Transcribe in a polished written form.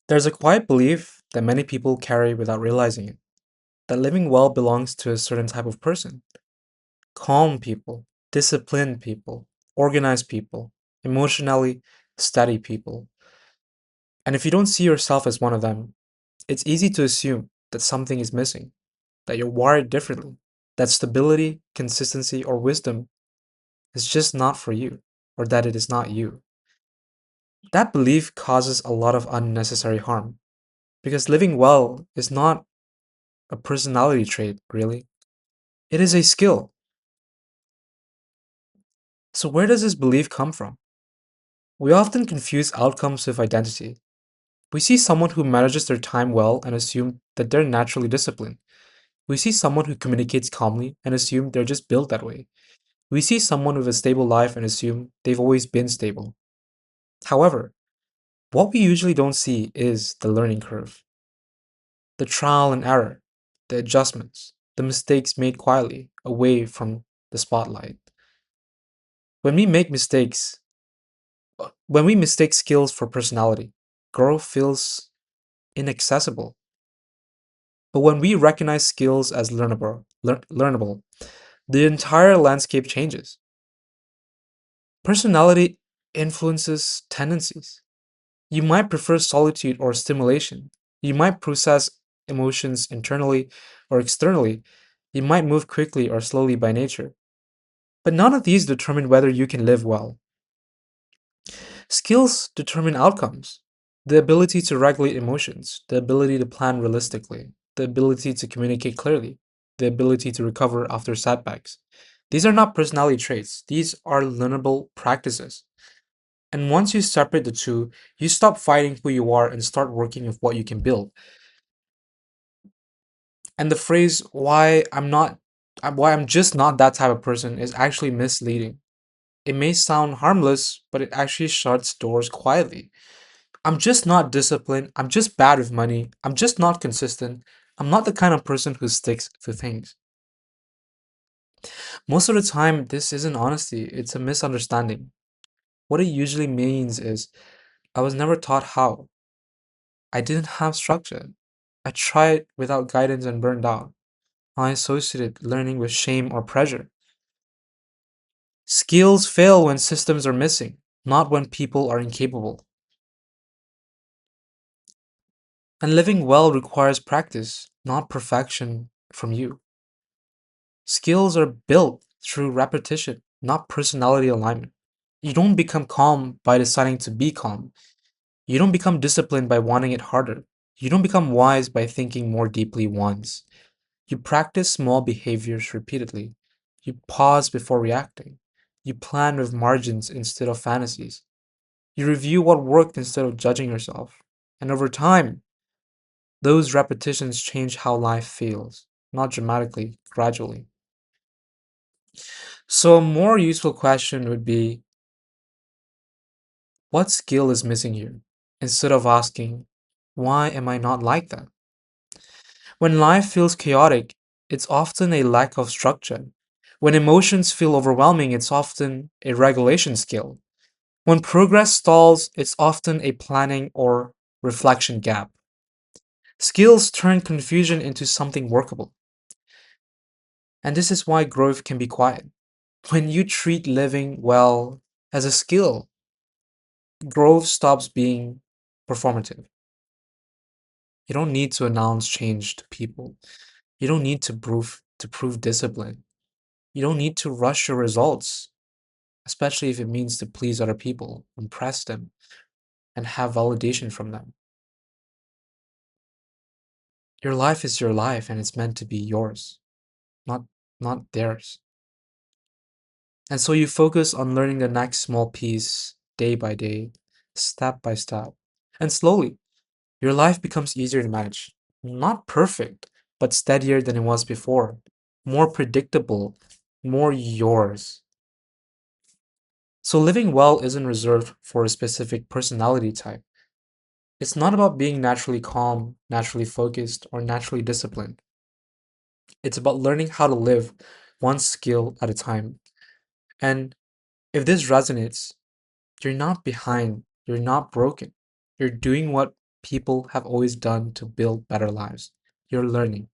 There's a quiet belief that many people carry without realizing it, that living well belongs to a certain type of person: calm people, disciplined people, organized people, emotionally steady people. And if you don't see yourself as one of them, it's easy to assume that something is missing, that you're wired differently, that stability, consistency, or wisdom is just not for you, or that it is not you. That belief causes a lot of unnecessary harm, because living well is not a personality trait, really. It is a skill. So, where does this belief come from? We often confuse outcomes with identity. We see someone who manages their time well and assume that they're naturally disciplined. We see someone who communicates calmly and assume they're just built that way. We see someone with a stable life and assume they've always been stable. However, what we usually don't see is the learning curve, the trial and error, the adjustments, the mistakes made quietly, away from the spotlight. When we make mistakes, when we mistake skills for personality, growth feels inaccessible. But when we recognize skills as learnable, the entire landscape changes. Personality influences tendencies. You might prefer solitude or stimulation. You might process emotions internally or externally. You might move quickly or slowly by nature. But none of these determine whether you can live well. Skills determine outcomes: the ability to regulate emotions, the ability to plan realistically, the ability to communicate clearly, the ability to recover after setbacks. These are not personality traits, these are learnable practices. And once you separate the two, you stop fighting who you are and start working with what you can build. And the phrase why I'm just not that type of person is actually misleading. It may sound harmless, but it actually shuts doors quietly. I'm just not disciplined. I'm just bad with money. I'm just not consistent. I'm not the kind of person who sticks to things. Most of the time, this isn't honesty, it's a misunderstanding. What it usually means is I was never taught how. I didn't have structure. I tried without guidance and burned out. I associated learning with shame or pressure. Skills fail when systems are missing, not when people are incapable. And living well requires practice, not perfection from you. Skills are built through repetition, not personality alignment. You don't become calm by deciding to be calm. You don't become disciplined by wanting it harder. You don't become wise by thinking more deeply once. You practice small behaviors repeatedly. You pause before reacting. You plan with margins instead of fantasies. You review what worked instead of judging yourself. And over time, those repetitions change how life feels, not dramatically, gradually. So, a more useful question would be, what skill is missing here? Instead of asking, why am I not like that? When life feels chaotic, it's often a lack of structure. When emotions feel overwhelming, it's often a regulation skill. When progress stalls, it's often a planning or reflection gap. Skills turn confusion into something workable. And this is why growth can be quiet. When you treat living well as a skill, growth stops being performative. You don't need to announce change to people. You don't need to prove discipline. You don't need to rush your results, especially if it means to please other people, impress them, and have validation from them. Your life is your life and it's meant to be yours, not not theirs. And so you focus on learning the next small piece day by day, step by step. And slowly, your life becomes easier to manage. Not perfect, but steadier than it was before. More predictable, more yours. So living well isn't reserved for a specific personality type. It's not about being naturally calm, naturally focused, or naturally disciplined. It's about learning how to live one skill at a time. And if this resonates, you're not behind, you're not broken. You're doing what people have always done to build better lives. You're learning.